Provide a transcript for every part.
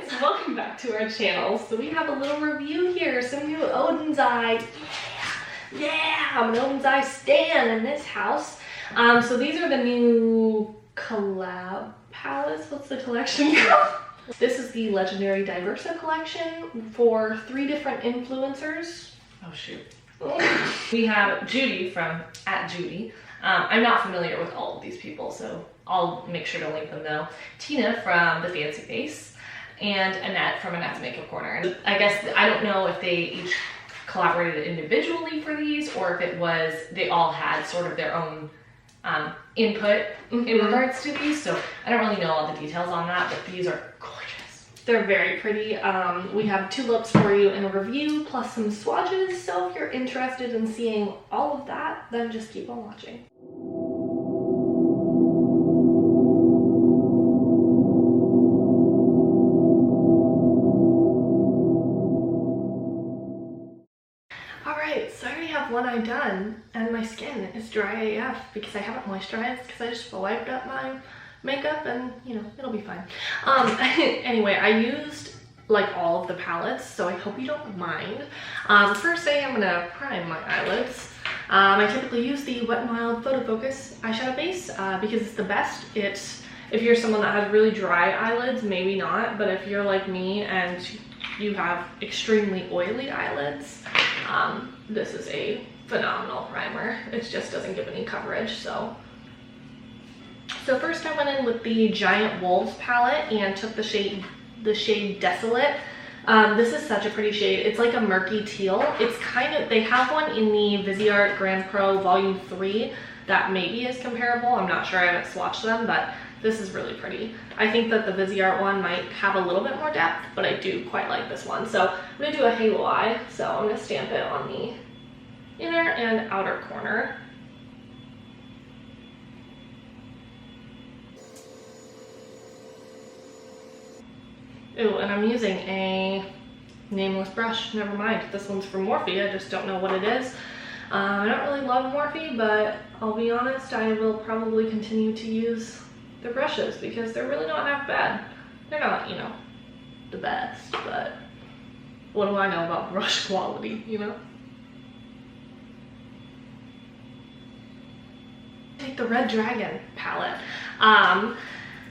guys, welcome back to our channel. So we have a little review here, some new Odens eye. Yeah, I'm an Odens eye stan in this house. So these are the new Collab Palettes. What's the collection called? This is the legendary Diversa collection for 3 different influencers. Oh shoot. We have Judy from @Judy. I'm not familiar with all of these people, so I'll make sure to link them though. Tina from The Fancy Face, and Annette from Annette's Makeup Corner. And I guess, I don't know if they each collaborated individually for these, or if it was, they all had sort of their own input in regards to these, so I don't really know all the details on that, but these are gorgeous. They're very pretty. We have 2 looks for you in a review, plus some swatches, so if you're interested in seeing all of that, then just keep on watching. Alright, so I already have one eye done, and my skin is dry AF because I haven't moisturized, because I just wiped up my makeup and, you know, it'll be fine. Anyway, I used like all of the palettes, so I hope you don't mind. First thing, I'm gonna prime my eyelids. I typically use the Wet n Wild Photo Focus eyeshadow base because it's the best. If you're someone that has really dry eyelids, maybe not, but if you're like me and you have extremely oily eyelids, this is a phenomenal primer. It just doesn't give any coverage. So first I went in with the Giant Wolves palette and took the shade Desolate. This is such a pretty shade. It's like a murky teal. It's kind of, they have one in the Viseart Grand Pro Volume 3 that maybe is comparable. I'm not sure, I haven't swatched them, but this is really pretty. I think that the Viseart one might have a little bit more depth, but I do quite like this one. So I'm gonna do a halo eye. So I'm gonna stamp it on the inner and outer corner. Ooh, and I'm using a nameless brush. Never mind, this one's from Morphe. I just don't know what it is. I don't really love Morphe, but I'll be honest, I will probably continue to use their brushes because they're really not half bad. They're not, you know, the best, but what do I know about brush quality, you know? Take the Red Dragon palette.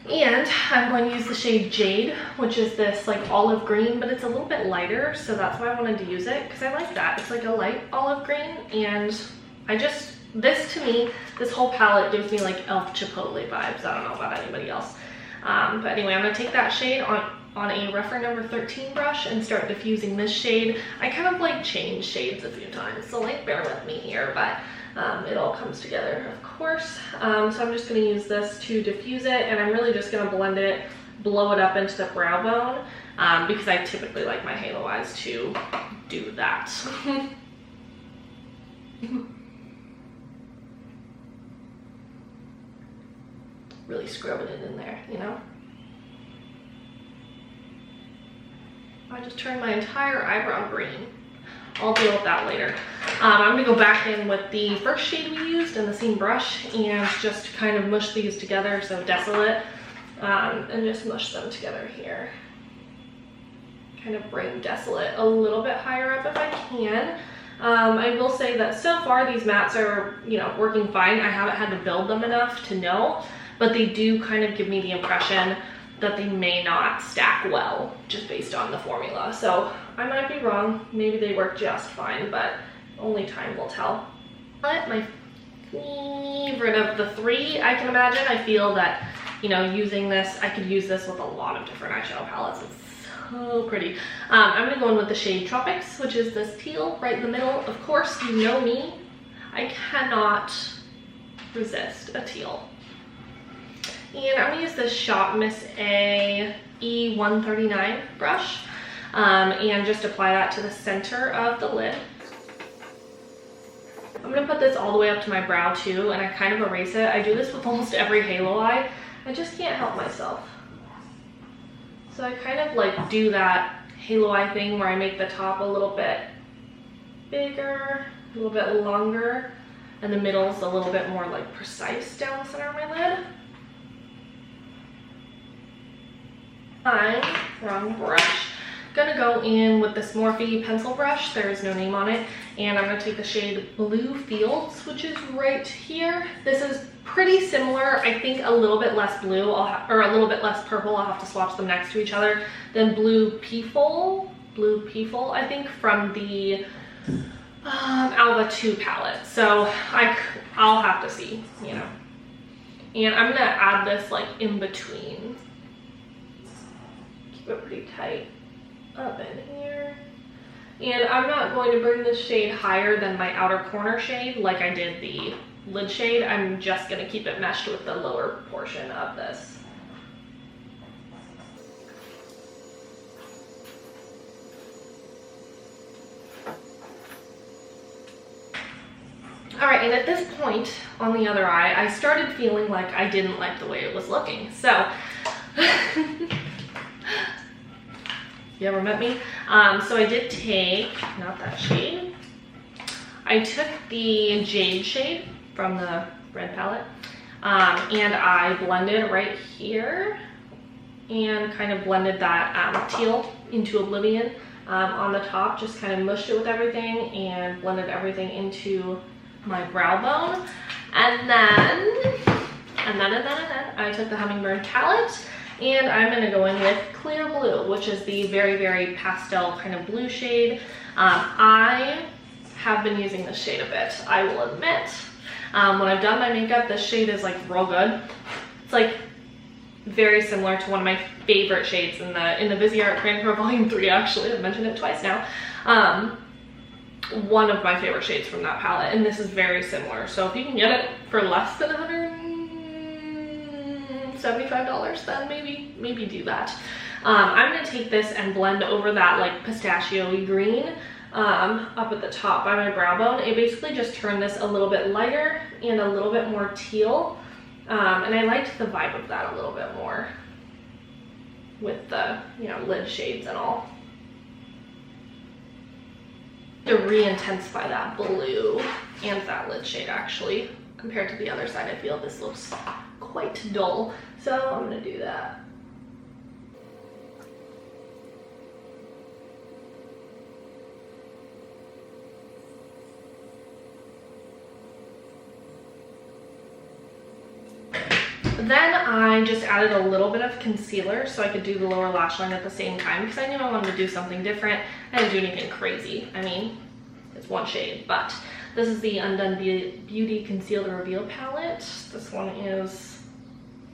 And I'm going to use the shade Jade, which is this like olive green, but it's a little bit lighter, so that's why I wanted to use it, because I like that. It's like a light olive green, and this to me, this whole palette gives me like Elf Chipotle vibes. I don't know about anybody else. But anyway, I'm going to take that shade on a Refer number 13 brush and start diffusing this shade. I kind of like changed shades a few times, so like bear with me here, but it all comes together, of course. So I'm just going to use this to diffuse it, and I'm really just going to blend it, blow it up into the brow bone, because I typically like my halo eyes to do that. Really scrubbing it in there, you know? I just turned my entire eyebrow green. I'll deal with that later. I'm gonna go back in with the first shade we used and the same brush and just kind of mush these together, so Desolate, and just mush them together here. Kind of bring Desolate a little bit higher up if I can. I will say that so far these mattes are, you know, working fine. I haven't had to build them enough to know, but they do kind of give me the impression that they may not stack well just based on the formula. So I might be wrong, maybe they work just fine, but only time will tell. My favorite of the 3, I can imagine. I feel that, you know, using this, I could use this with a lot of different eyeshadow palettes. It's so pretty. I'm gonna go in with the shade Tropics, which is this teal right in the middle. Of course, you know me, I cannot resist a teal. And I'm gonna use this Shop Miss A E139 brush and just apply that to the center of the lid. I'm gonna put this all the way up to my brow too, and I kind of erase it. I do this with almost every halo eye. I just can't help myself. So I kind of like do that halo eye thing where I make the top a little bit bigger, a little bit longer, and the middle's a little bit more like precise down the center of my lid. I'm wrong brush. Gonna go in with this Morphe pencil brush. There is no name on it. And I'm gonna take the shade Blue Fields, which is right here. This is pretty similar. I think a little bit less blue, or a little bit less purple. I'll have to swatch them next to each other. Then Blue Peeful, I think, from the Alva 2 palette. So I'll have to see, you know. And I'm gonna add this like in between. Keep it pretty tight up in here. And I'm not going to bring this shade higher than my outer corner shade like I did the lid shade. I'm just gonna keep it meshed with the lower portion of this. All right, and at this point on the other eye, I started feeling like I didn't like the way it was looking. So, you ever met me? So I did take, not that shade, I took the Jade shade from the red palette, and I blended right here and kind of blended that teal into Oblivion on the top, just kind of mushed it with everything and blended everything into my brow bone. And then I took the Hummingbird palette and I'm gonna go in with Clear Blue, which is the very, very pastel kind of blue shade. I have been using this shade a bit, I will admit. When I've done my makeup, this shade is like real good. It's like very similar to one of my favorite shades in the Viseart Grand Pro Volume 3, actually. I've mentioned it twice now. One of my favorite shades from that palette, and this is very similar. So if you can get it for less than $175, then maybe do that. I'm gonna take this and blend over that like pistachio-y green up at the top by my brow bone. It basically just turned this a little bit lighter and a little bit more teal, and I liked the vibe of that a little bit more with the, you know, lid shades and all. To re-intensify that blue and that lid shade, actually, compared to the other side. I feel this looks quite dull, so I'm gonna do that. Then I just added a little bit of concealer so I could do the lower lash line at the same time, because I knew I wanted to do something different. I didn't do anything crazy. I mean, it's one shade, but this is the Undone Beauty Conceal the Reveal palette. This one is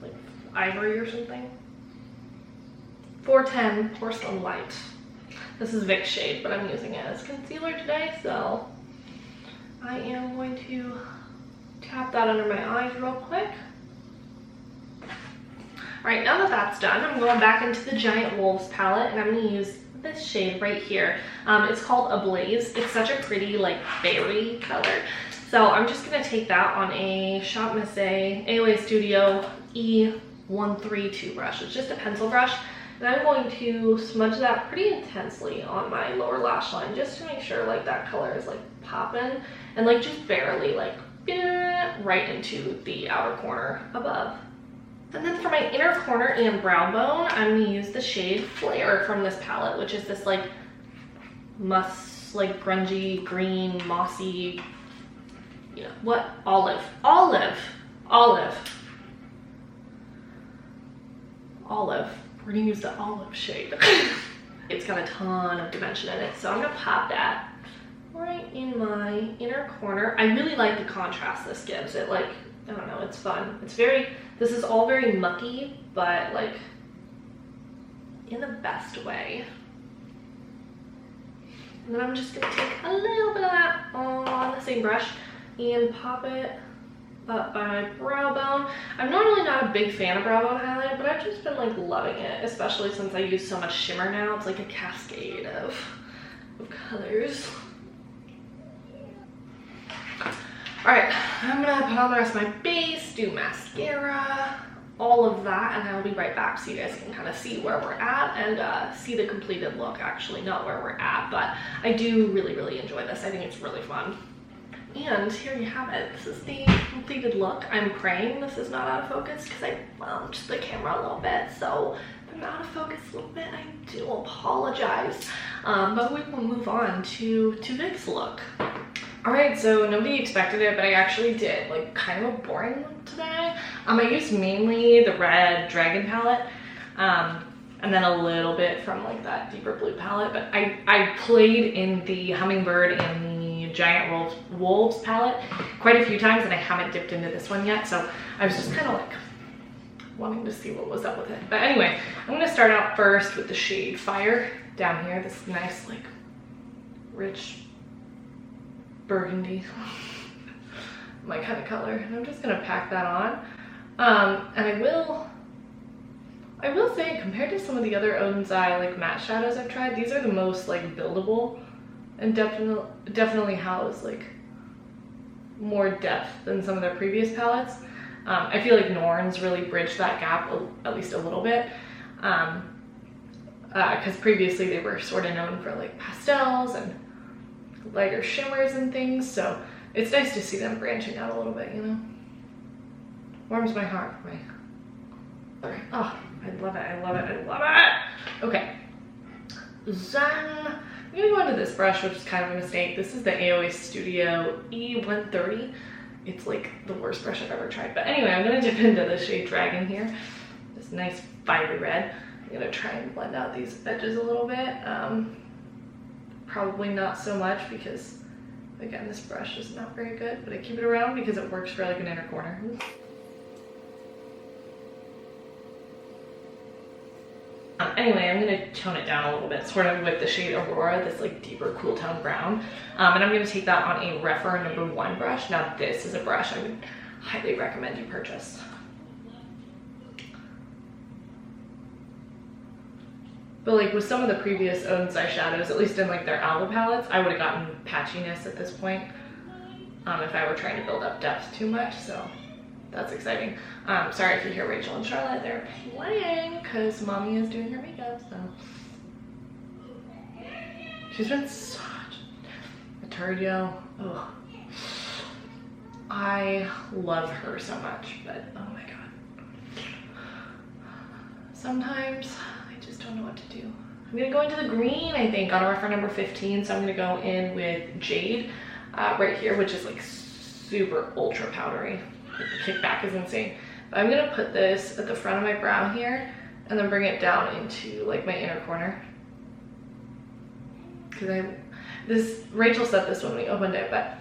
like ivory or something. 410 Porcelain Light. This is Vic's shade, but I'm using it as concealer today, so I am going to tap that under my eyes real quick. All right, now that that's done, I'm going back into the Giant Wolves palette, and I'm going to use this shade right here. It's called Ablaze. It's such a pretty like berry color. So I'm just going to take that on a Shop Missy AOA Studio E132 brush. It's just a pencil brush, and I'm going to smudge that pretty intensely on my lower lash line just to make sure like that color is like popping and like just barely like right into the outer corner above. And then for my inner corner and brow bone, I'm going to use the shade Flare from this palette, which is this like like grungy, green, mossy, you know, what? Olive. We're going to use the olive shade. It's got a ton of dimension in it, so I'm going to pop that right in my inner corner. I really like the contrast this gives. It like, I don't know, it's fun. It's very, this is all very mucky, but like in the best way. And then I'm just gonna take a little bit of that on the same brush and pop it up by my brow bone. I'm normally not a big fan of brow bone highlight, but I've just been like loving it, especially since I use so much shimmer now. It's like a cascade of colors. All right, I'm gonna put on the rest of my base, do mascara, all of that, and I'll be right back so you guys can kind of see where we're at and see the completed look. Actually, not where we're at, but I do really enjoy this. I think it's really fun. And here you have it. This is the completed look. I'm praying this is not out of focus because I bumped the camera a little bit, so if I'm out of focus a little bit, I do apologize. But we will move on to this look. Alright, so nobody expected it, but I actually did like kind of a boring look today. I used mainly the red dragon palette, and then a little bit from like that deeper blue palette, but I played in the Hummingbird and the Giant Wolves palette quite a few times, and I haven't dipped into this one yet, so I was just kind of like wanting to see what was up with it. But anyway, I'm gonna start out first with the shade Fire down here, this nice like rich burgundy, my kind of color, and I'm just gonna pack that on. And I will say, compared to some of the other Odens Eye like matte shadows I've tried, these are the most like buildable and definitely house like more depth than some of their previous palettes. I feel like Norn's really bridged that gap at least a little bit, because previously they were sort of known for like pastels and lighter shimmers and things, so it's nice to see them branching out a little bit, you know? Warms my heart. Sorry. Oh, I love it, I love it, I love it! Okay. Then I'm gonna go into this brush, which is kind of a mistake. This is the AOA Studio E130. It's like the worst brush I've ever tried. But anyway, I'm gonna dip into the shade Dragon here. This nice fiery red. I'm gonna try and blend out these edges a little bit. Probably not so much because, again, this brush is not very good, but I keep it around because it works for like an inner corner. Anyway, I'm gonna tone it down a little bit, sort of with the shade Aurora, this like deeper cool tone brown. And I'm gonna take that on a Rephr #1 brush. Now this is a brush I would highly recommend you purchase. But like with some of the previous Odens eyeshadows, at least in like their Alba palettes, I would have gotten patchiness at this point if I were trying to build up depth too much, so that's exciting. Sorry if you hear Rachel and Charlotte, they're playing because mommy is doing her makeup, so. She's been such a turd, yo. Ugh. I love her so much, but oh my god. Sometimes I just don't know what to do. I'm gonna go into the green, I think, on a Rephr #15, so I'm gonna go in with Jade right here, which is like super ultra powdery. The kickback is insane. But I'm gonna put this at the front of my brow here and then bring it down into like my inner corner. Because Rachel said this when we opened it, but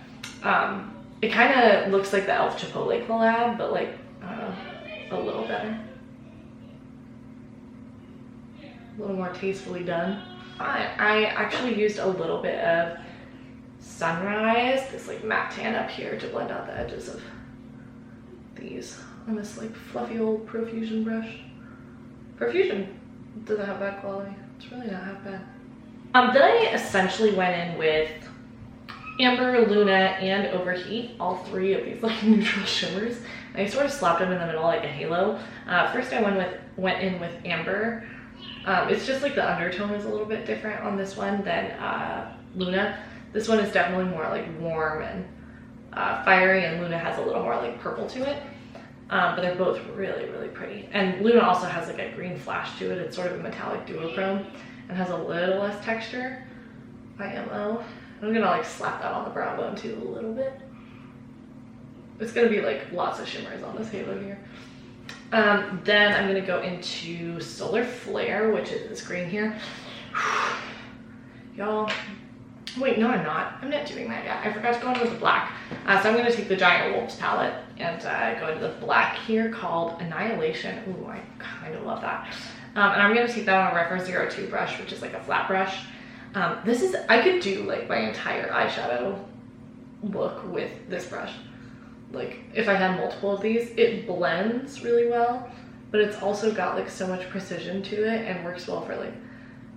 it kind of looks like the Elf Chipotle collab, but like, a little better. A little more tastefully done. I actually used a little bit of Sunrise, this like matte tan up here to blend out the edges of these on this like fluffy old Profusion brush. Profusion doesn't have bad quality. It's really not half bad. Then I essentially went in with Amber, Luna, and Overheat, all three of these like neutral shimmers. I sort of slapped them in the middle like a halo. First I went in with Amber. It's just like the undertone is a little bit different on this one than Luna. This one is definitely more like warm and fiery, and Luna has a little more like purple to it. But they're both really, really pretty. And Luna also has like a green flash to it. It's sort of a metallic duochrome and has a little less texture by MO. I'm gonna like slap that on the brow bone too a little bit. It's gonna be like lots of shimmers on this halo here. Then I'm gonna go into Solar Flare, which is this green here. Y'all, wait, no I'm not. I'm not doing that yet. I forgot to go in with the black. So I'm gonna take the Giant Wolves palette and go into the black here called Annihilation. Ooh, I kind of love that. And I'm gonna take that on a Rephr 02 brush, which is like a flat brush. I could do like my entire eyeshadow look with this brush. Like if I had multiple of these, it blends really well, but it's also got like so much precision to it and works well for like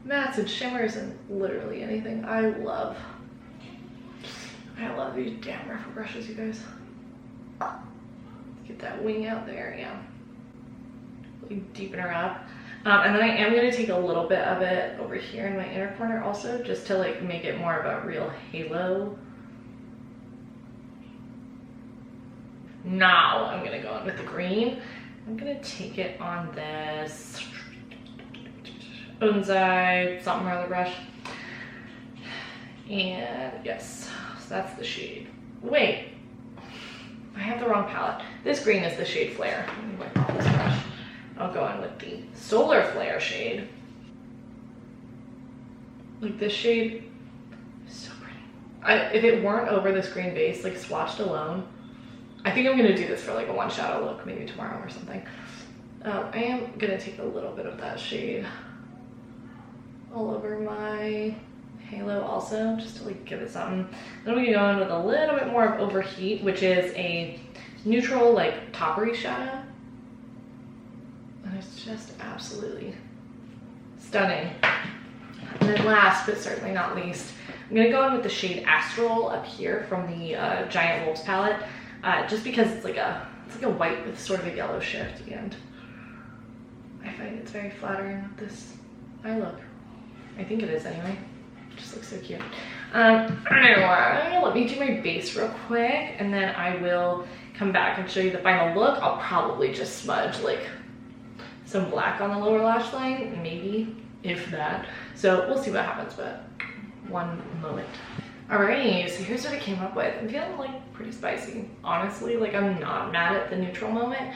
mattes and shimmers and literally anything. I love these damn Rephr brushes, you guys. Get that wing out there, yeah. Really deepen her up. And then I am going to take a little bit of it over here in my inner corner also, just to like make it more of a real halo. Now I'm going to go in with the green. I'm going to take it on this Odens something or other brush. And yes, so that's the shade. Wait, I have the wrong palette. This green is the shade Flare. Let me wipe off this brush. I'll go in with the Solar Flare shade. Like this shade is so pretty. If it weren't over this green base, like swatched alone, I think I'm gonna do this for like a one shadow look, maybe tomorrow or something. I am gonna take a little bit of that shade all over my halo also, just to like give it something. Then we can go in with a little bit more of Overheat, which is a neutral like toppery shadow. And it's just absolutely stunning. And then last, but certainly not least, I'm gonna go in with the shade Astral up here from the Giant Wolves palette, just because it's like a white with sort of a yellow shift, and I find it's very flattering with this eye look. I think it is anyway. It just looks so cute. Anyway, let me do my base real quick, and then I will come back and show you the final look. I'll probably just smudge like some black on the lower lash line, maybe, if that. So we'll see what happens, but one moment. Alrighty, so here's what I came up with. I'm feeling like pretty spicy, honestly. Like I'm not mad at the neutral moment.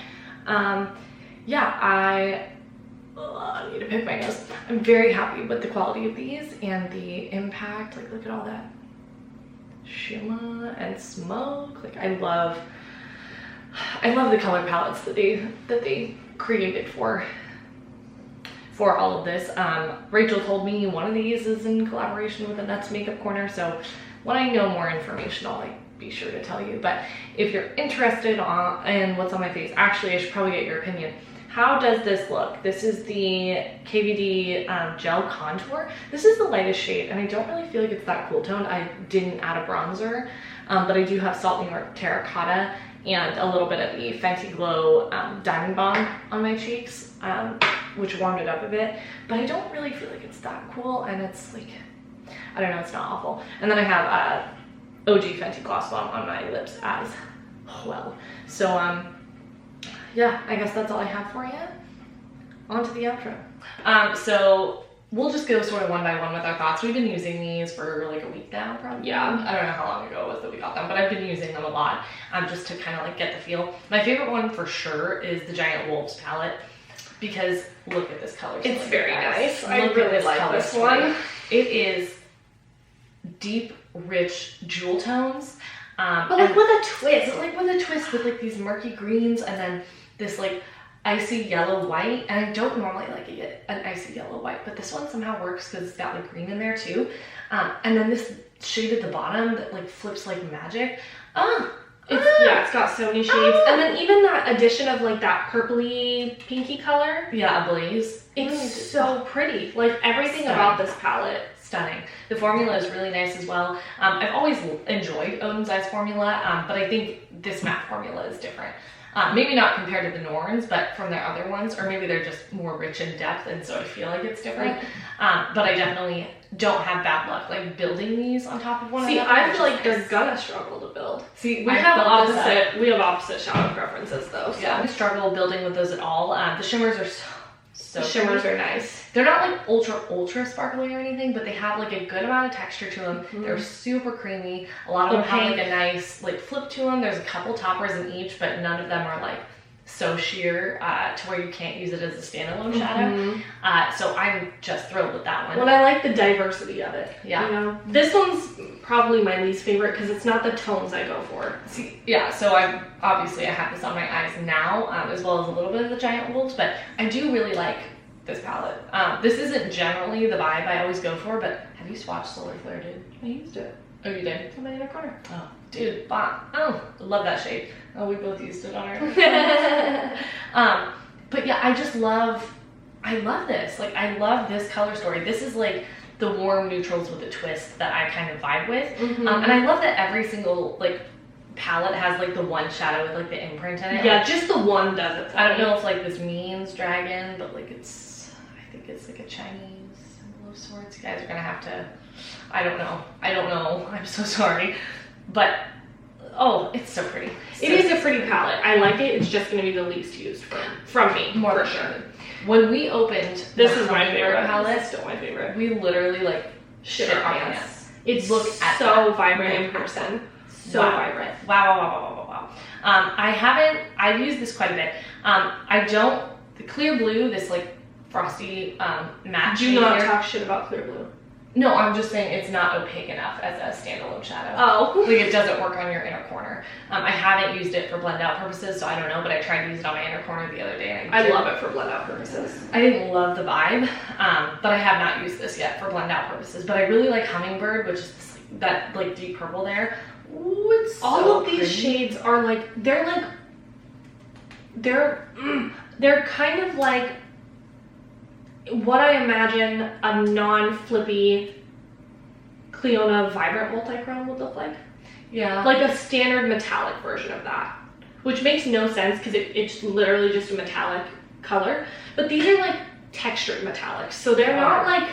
Yeah, I need to pick my nose. I'm very happy with the quality of these and the impact. Like look at all that shimmer and smoke. Like I love the color palettes that they created for all of this. Rachel told me one of these is in collaboration with the Nuts Makeup Corner, so when I know more information, I'll like be sure to tell you. But if you're interested in what's on my face, actually I should probably get your opinion. How does this look? This is the KVD Gel Contour. This is the lightest shade, and I don't really feel like it's that cool toned. I didn't add a bronzer, but I do have Salt New York Terracotta and a little bit of the Fenty Glow Diamond Bomb on my cheeks, which warmed it up a bit, but I don't really feel like it's that cool, and it's like, I don't know, it's not awful. And then I have OG Fenty Gloss Bomb on my lips as well. So yeah, I guess that's all I have for you. On to the outro. So we'll just go sort of one by one with our thoughts. We've been using these for like a week now, probably. Yeah, I don't know how long ago it was that we got them, but I've been using them a lot just to kind of like get the feel. My favorite one for sure is the Giant Wolves palette, because look at this color. It's very nice. I really like this one. It is deep, rich jewel tones. But like with a twist. Like with a twist with like these murky greens and then this like icy yellow white. And I don't normally like an icy yellow white, but this one somehow works because it's got like green in there too. And then this shade at the bottom that like flips like magic. Yeah, it's got so many shades. And then even that addition of like that purpley pinky color. Yeah, a blaze. It's so pretty. Like everything about this palette. Stunning. The formula is really nice as well. I've always enjoyed Odens formula, but I think this matte formula is different. Maybe not compared to the Norns, but from their other ones, or maybe they're just more rich in depth, and so I feel like it's different. But I definitely don't have bad luck like building these on top of one another. See, I feel like they're gonna struggle to build. See, we have opposite shadow preferences though. So. Yeah, I struggle building with those at all. The shimmers are so shimmers are nice. They're not like ultra sparkly or anything, but they have like a good amount of texture to them. They're super creamy. A lot of them have like a nice like flip to them. There's a couple toppers in each, but none of them are like so sheer to where you can't use it as a standalone shadow. So I'm just thrilled with that one. Well, I like the diversity of it. Yeah. You know? This one's probably my least favorite because it's not the tones I go for. See, yeah, so I have this on my eyes now, as well as a little bit of the Giant Wolves, but I do really like this palette. This isn't generally the vibe I always go for, but have you swatched Solar Flare, dude? I used it. Oh, you did? Somebody in the corner. Oh, dude, bomb. Oh, love that shade. Oh, we both used it on our but yeah, I love this. Like, I love this color story. This is like the warm neutrals with a twist that I kind of vibe with. And I love that every single like palette has like the one shadow with like the imprint in it. Yeah, like, just the one does it. I don't know if like this means dragon, but like I think it's like a Chinese symbol of sorts. You guys are gonna have to, I don't know. I'm so sorry. But oh, it's so pretty. It is a pretty palette. I like it. It's just going to be the least used from me, more for sure. When we opened This the is my Hummingbird favorite. palette, This is still my favorite. we literally like Shit our pants. It's Look at so that. vibrant in person. So Wow. vibrant. Wow. I've used this quite a bit. The clear blue, this like frosty matte Do shade not here. talk shit about clear blue. No, I'm just saying it's not opaque enough as a standalone shadow. Oh. Like it doesn't work on your inner corner. I haven't used it for blend out purposes, so I don't know, but I tried to use it on my inner corner the other day. And I love it for blend out purposes. I didn't love the vibe, but I have not used this yet for blend out purposes. But I really like Hummingbird, which is this, that like deep purple there. Ooh, it's All so of these pretty. shades are like, they're kind of like what I imagine a non-flippy Cleona Vibrant Multichrome would look like. Yeah. Like a standard metallic version of that. Which makes no sense because it's literally just a metallic color. But these are like textured metallics. So they're not like,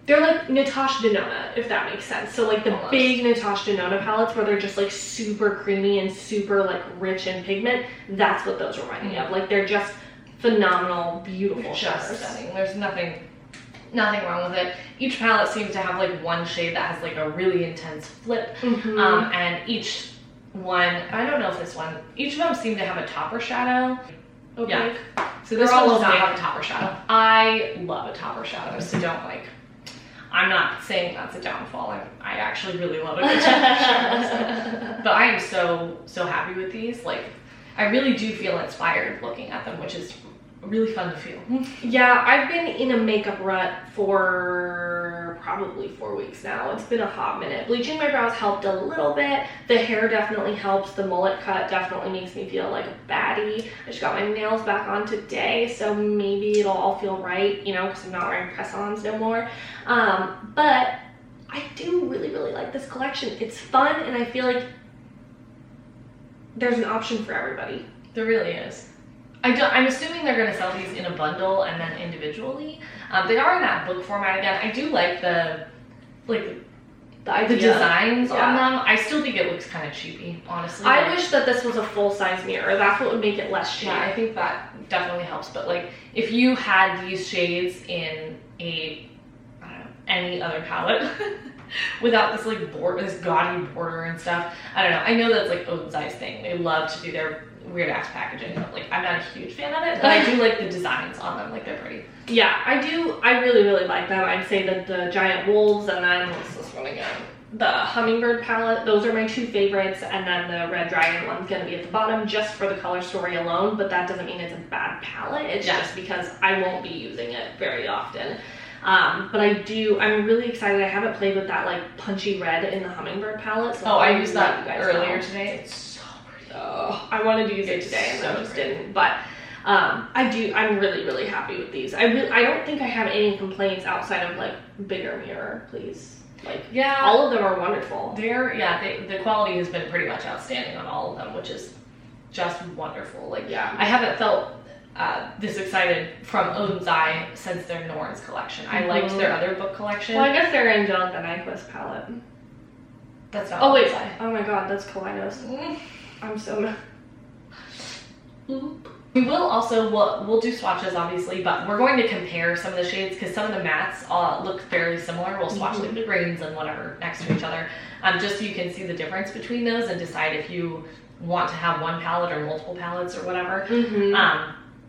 they're like Natasha Denona, if that makes sense. So like the Almost. big Natasha Denona palettes where they're just like super creamy and super like rich in pigment, that's what those remind me of. Like they're just phenomenal, beautiful just shimmers. stunning. There's nothing wrong with it. Each palette seems to have like one shade that has like a really intense flip. Mhm. And each one, I don't know if this one, each of them seem to have a topper shadow. Okay. Yeah. So this They're all one does not opaque. have a topper shadow. I love a topper shadow, so don't like, I'm not saying that's a downfall. I actually really love a good topper shadow. But I am so happy with these. Like, I really do feel inspired looking at them, which is really fun to feel. Yeah, I've been in a makeup rut for probably 4 weeks now. It's been a hot minute. Bleaching my brows helped a little bit. The hair definitely helps. The mullet cut definitely makes me feel like a baddie. I just got my nails back on today, so maybe it'll all feel right, you know, because I'm not wearing press-ons no more. But I do really like this collection. It's fun, and I feel like there's an option for everybody. There really is. I'm assuming they're going to sell these in a bundle and then individually. They are in that book format again. I do like the idea. designs on Yeah. them. I still think it looks kind of cheapy, honestly. I Like, wish that this was a full-size mirror. That's what would make it less cheap. yeah, I think that definitely helps. But like, if you had these shades in any other palette without this like this gaudy border and stuff, I don't know. I know that's like Odens' thing. They love to do their weird ass packaging, but like I'm not a huge fan of it. But I do like the designs on them. Like they're pretty. Yeah, I do. I really like them. I'd say that the Giant Wolves and then what's this one again? The Hummingbird palette. Those are my two favorites, and then the Red Dragon one's gonna be at the bottom just for the color story alone. But that doesn't mean it's a bad palette. It's just because I won't be using it very often. But I'm really excited. I haven't played with that like punchy red in the Hummingbird palette. So I used let that you guys earlier know. today. It's so pretty. Oh, I wanted to use it today and I so just pretty. didn't. But I'm really happy with these. I don't think I have any complaints outside of like bigger mirror, please. Like Yeah. all of them are wonderful. The quality has been pretty much outstanding on all of them, which is just wonderful. Like Yeah. I haven't felt this excited from Odens' since their Norns collection. I liked their other book collection. Well, I guess they're Angelica Nyquist palette. That's not. Oh wait, Odens' Eye. oh my god, that's Kaleidos. I'm so mad. We will also, we'll do swatches obviously, but we're going to compare some of the shades because some of the mattes look fairly similar. We'll swatch like the greens and whatever next to each other, just so you can see the difference between those and decide if you want to have one palette or multiple palettes or whatever.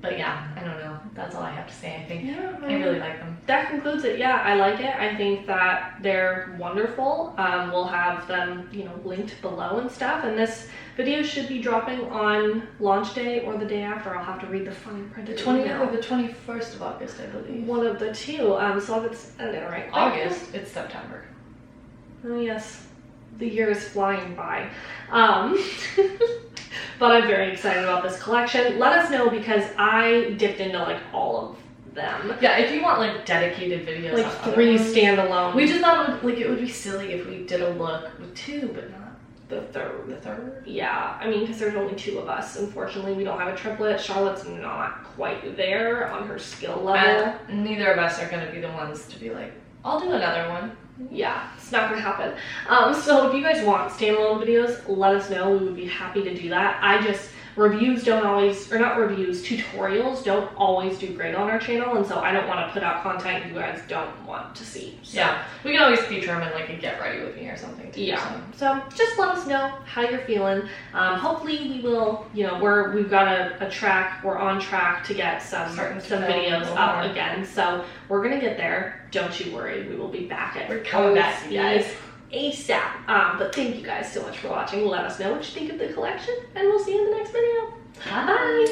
But yeah, I don't know. That's all I have to say, I think. Yeah, I really like them. That concludes it. Yeah, I like it. I think that they're wonderful. We'll have them, linked below and stuff. And this video should be dropping on launch day or the day after. I'll have to read the fine print. The 20th or the 21st of August, I believe. One of the two. So I'll get it right. August, it's September. Oh yes, the year is flying by. But I'm very excited about this collection. Let us know because I dipped into like all of them. Yeah, if you want like dedicated videos, Like on 3 other ones. standalone. We just thought it would be silly if we did a look with 2, but not the third. the third. Yeah, I mean, because there's only 2 of us. Unfortunately, we don't have a triplet. Charlotte's not quite there on her skill level. And neither of us are going to be the ones to be like, I'll do another one. Yeah, it's not gonna happen. So if you guys want standalone videos, let us know. We would be happy to do that. reviews don't always, or not reviews, tutorials don't always do great on our channel, and so I don't want to put out content you guys don't want to see. So, Yeah, we can always feature them in like a get ready with me or something too. yeah. So just let us know how you're feeling. Hopefully we will, you know, we've got a track, we're on track to get some videos up again. So we're gonna get there. Don't you worry, we will be back at We're coming back, you guys. ASAP. But thank you guys so much for watching. Let us know what you think of the collection, and we'll see you in the next video. Bye.